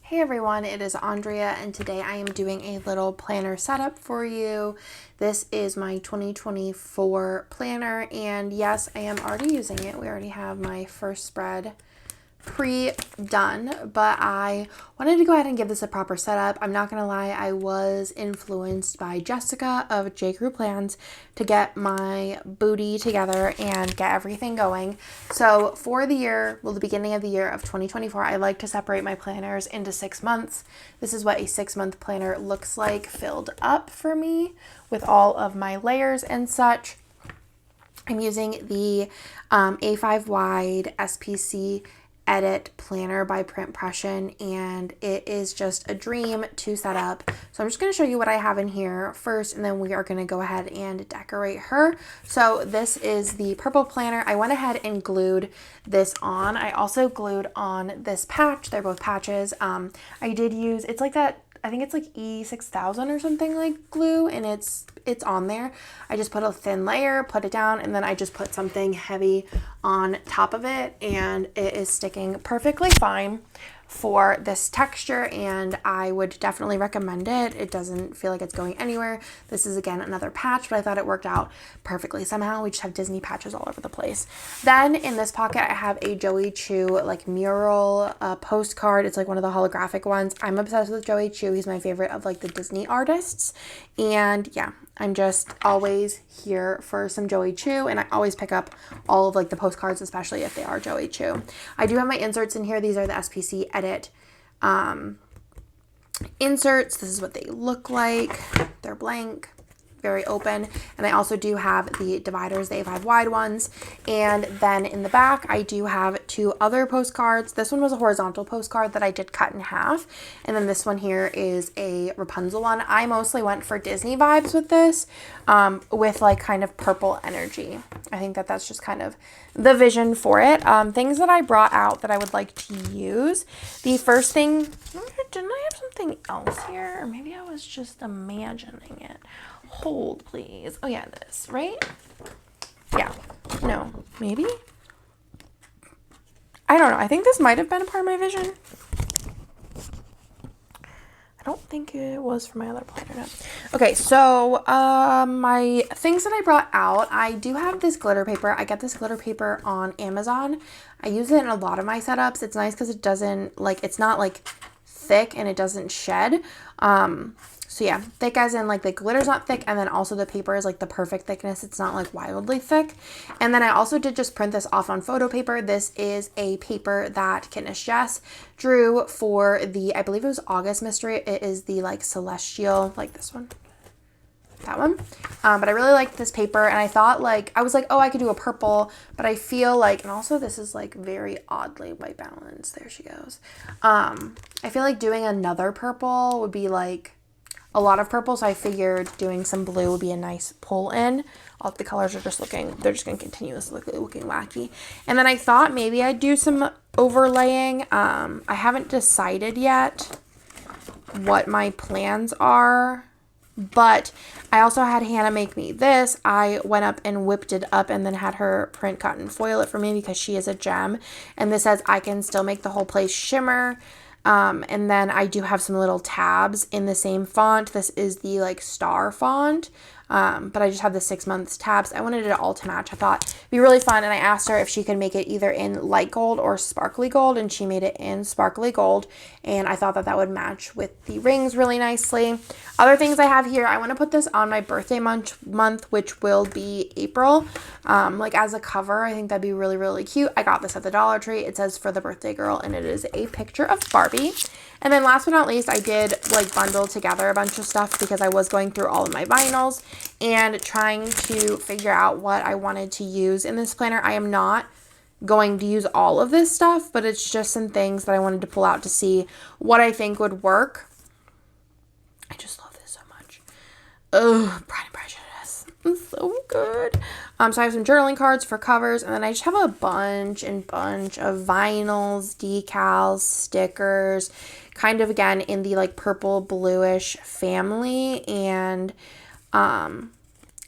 Hey everyone, it is Andrea and today I am doing a little planner setup for you. This is my 2024 planner and yes, I am already using it. We already have my first spread pre-done, but I wanted to go ahead and give this a proper setup. I'm not gonna lie, I was influenced by Jessica of J. Crew Plans to get my booty together and get everything going. So for the year, well, the beginning of the year of 2024, I like to separate my planners into 6 months. This is what a 6-month planner looks like filled up for me with all of my layers and such. I'm using the A5 wide SPC Edit Planner by Printpression, and it is just a dream to set up. So I'm just going to show you what I have in here first, and then we are going to go ahead and decorate her. So this is the purple planner. I went ahead and glued this on. I also glued on this patch. They're both patches. I did use, it's like that, I think it's like E6000 or something like glue, and it's on there. I just put a thin layer, put it down, and then I just put something heavy on top of it, and it is sticking perfectly fine for this texture, and I would definitely recommend it. It doesn't feel like it's going anywhere. This is again another patch, but I thought it worked out perfectly somehow. We just have Disney patches all over the place. Then in this pocket I have a Joey Chu like mural postcard. It's like one of the holographic ones. I'm obsessed with Joey Chu. He's my favorite of like the Disney artists, and yeah, I'm just always here for some Joey Chu, and I always pick up all of like the postcards, especially if they are Joey Chu. I do have my inserts in here. These are the SPC Edit inserts. This is what they look like. They're blank, very open, and I also do have the dividers, the A5 wide ones, and then in the back I do have 2 other postcards. This one was a horizontal postcard that I did cut in half, and then this one here is a Rapunzel one. I mostly went for Disney vibes with this, with like kind of purple energy. I think that that's just kind of the vision for it. Things that I brought out that I would like to use. The first thing, didn't I have something else here? Or maybe I was just imagining it. Hold, please. Oh yeah, this, right? Yeah. No, maybe? I don't know. I think this might have been a part of my vision. I don't think it was for my other planner. No. Okay, so my things that I brought out, I do have this glitter paper. I get this glitter paper on Amazon. I use it in a lot of my setups. It's nice because it doesn't, like, it's not like thick and it doesn't shed. So yeah, thick as in like the glitter's not thick, and then also the paper is like the perfect thickness. It's not like wildly thick. And then I also did just print this off on photo paper. This is a paper that Kidness Jess drew for the, I believe it was August mystery. It is the like celestial, like this one, that one. But I really liked this paper, and I thought like, I was like, oh, I could do a purple, but I feel like, and also this is like very oddly white balance. There she goes. I feel like doing another purple would be like a lot of purple, so I figured doing some blue would be a nice pull in. All the colors are just looking, they're just going to continuously looking wacky. And then I thought maybe I'd do some overlaying. I haven't decided yet what my plans are, but I also had Hannah make me this. I went up and whipped it up and then had her print cut and foil it for me because she is a gem. And this says I can still make the whole place shimmer. And then I do have some little tabs in the same font. This is the like star font. But I just have the 6 months tabs. I wanted it all to match. I thought it'd be really fun. And I asked her if she could make it either in light gold or sparkly gold. And she made it in sparkly gold. And I thought that that would match with the rings really nicely. Other things I have here, I want to put this on my birthday month, which will be April. Like as a cover, I think that'd be really, really cute. I got this at the Dollar Tree. It says for the birthday girl, and it is a picture of Barbie. And then last but not least, I did like bundle together a bunch of stuff because I was going through all of my vinyls and trying to figure out what I wanted to use in this planner. I am not going to use all of this stuff, but it's just some things that I wanted to pull out to see what I think would work. I just love this so much. Oh, Pride and Prejudice. It's so good. So I have some journaling cards for covers, and then I just have a bunch of vinyls, decals, stickers, kind of again in the like purple bluish family, and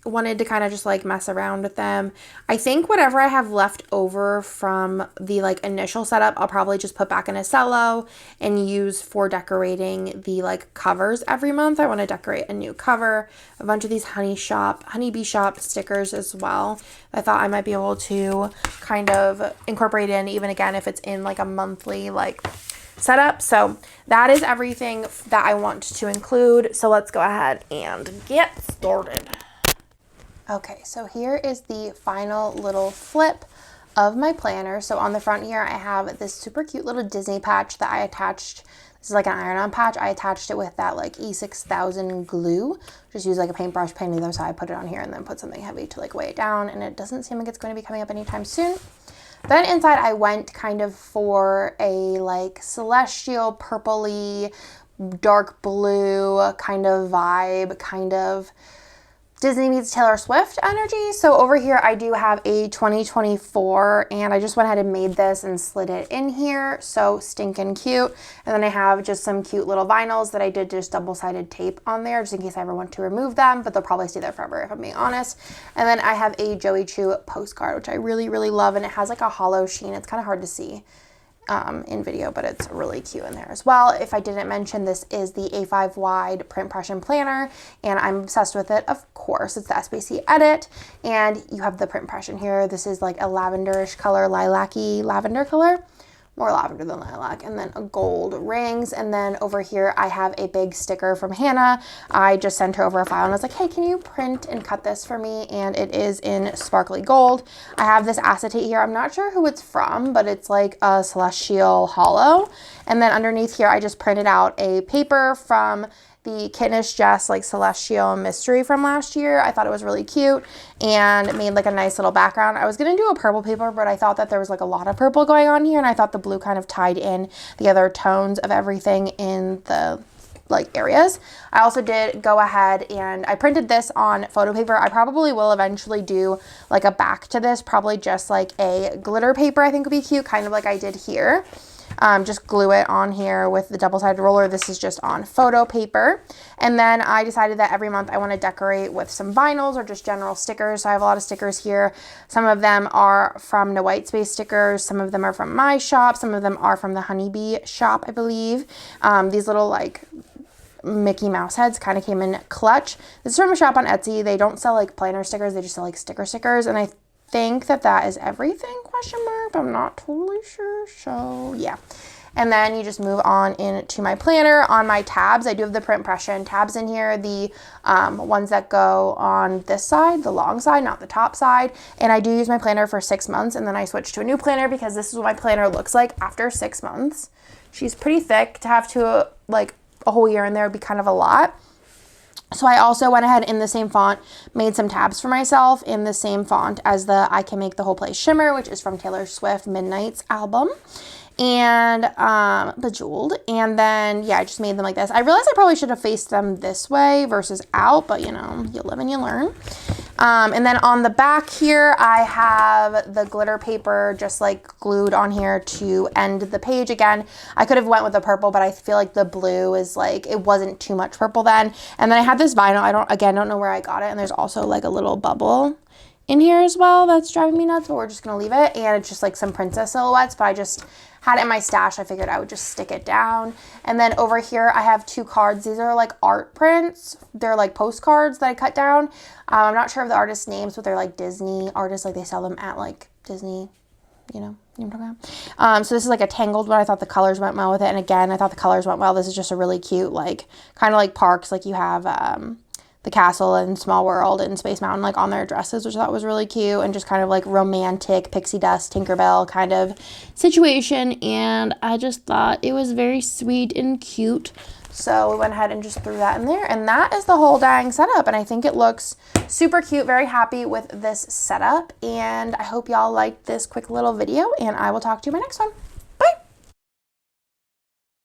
wanted to kind of just like mess around with them. I think whatever I have left over from the like initial setup, I'll probably just put back in a cello and use for decorating the like covers every month. I want to decorate a new cover, a bunch of these honeybee shop stickers as well. I thought I might be able to kind of incorporate in, even again if it's in like a monthly like setup. So that is everything that I want to include. So let's go ahead and get started. Okay, so here is the final little flip of my planner. So on the front here, I have this super cute little Disney patch that I attached. This is like an iron-on patch. I attached it with that like E6000 glue. Just use like a paintbrush, painted the other side, put it on here, and then put something heavy to like weigh it down. And it doesn't seem like it's going to be coming up anytime soon. Then inside I went kind of for a like celestial purpley, dark blue kind of vibe, kind of Disney meets Taylor Swift energy. So over here I do have a 2024 and I just went ahead and made this and slid it in here. So stinking cute. And then I have just some cute little vinyls that I did just double-sided tape on there just in case I ever want to remove them, but they'll probably stay there forever if I'm being honest. And then I have a Joey Choo postcard, which I really, really love. And it has like a hollow sheen. It's kind of hard to see in video, but it's really cute in there as well. If I didn't mention, this is the A5 wide print impression planner and I'm obsessed with it. Of course, it's the SBC Edit and you have the print impression here. This is like a lavenderish color, lilac-y lavender color, more lavender than lilac, and then a gold rings. And then over here I have a big sticker from Hannah. I just sent her over a file and I was like, hey, can you print and cut this for me? And it is in sparkly gold. I have this acetate here. I'm not sure who it's from, but it's like a celestial hollow. And then underneath here I just printed out a paper from the Kittenish Jess like celestial mystery from last year. I thought it was really cute and made like a nice little background. I was gonna do a purple paper, but I thought that there was like a lot of purple going on here and I thought the blue kind of tied in the other tones of everything in the like areas. I also did go ahead and I printed this on photo paper. I probably will eventually do like a back to this, probably just like a glitter paper I think would be cute, kind of like I did here. Just glue it on here with the double-sided roller. This is just on photo paper. And then I decided that every month I want to decorate with some vinyls or just general stickers. So I have a lot of stickers here. Some of them are from No White Space stickers. Some of them are from my shop. Some of them are from the Honeybee shop, I believe. These little like Mickey Mouse heads kind of came in clutch. This is from a shop on Etsy. They don't sell like planner stickers. They just sell like stickers. And I think that is everything, question mark, but I'm not totally sure. So yeah. And then you just move on into my planner. On my tabs, I do have the print impression tabs in here, the ones that go on this side, the long side, not the top side. And I do use my planner for 6 months and then I switch to a new planner because this is what my planner looks like after 6 months. She's pretty thick. To have to like a whole year in there would be kind of a lot. So I also went ahead in the same font, made some tabs for myself in the same font as the I Can Make the Whole Place Shimmer, which is from Taylor Swift Midnight's album, and Bejeweled. And then, yeah, I just made them like this. I realized I probably should have faced them this way versus out, but you know, you live and you learn. And then on the back here, I have the glitter paper just like glued on here to end the page again. I could have went with the purple, but I feel like the blue is like, it wasn't too much purple then. And then I have this vinyl. I don't know where I got it. And there's also like a little bubble in here as well that's driving me nuts, but we're just gonna leave it. And it's just like some princess silhouettes, but I just had it in my stash. I figured I would just stick it down. And then over here I have 2 cards. These are like art prints. They're like postcards that I cut down. I'm not sure of the artist's names, but they're like Disney artists. Like they sell them at like Disney, you know what I'm talking about. So this is like a tangled one. I thought the colors went well with it. And again, I thought the colors went well. This is just a really cute, like kind of like parks. Like you have the castle and Small World and Space Mountain like on their dresses, which I thought was really cute, and just kind of like romantic pixie dust Tinkerbell kind of situation. And I just thought it was very sweet and cute. So we went ahead and just threw that in there, and that is the whole dang setup. And I think it looks super cute. Very happy with this setup, and I hope y'all liked this quick little video, and I will talk to you in my next one.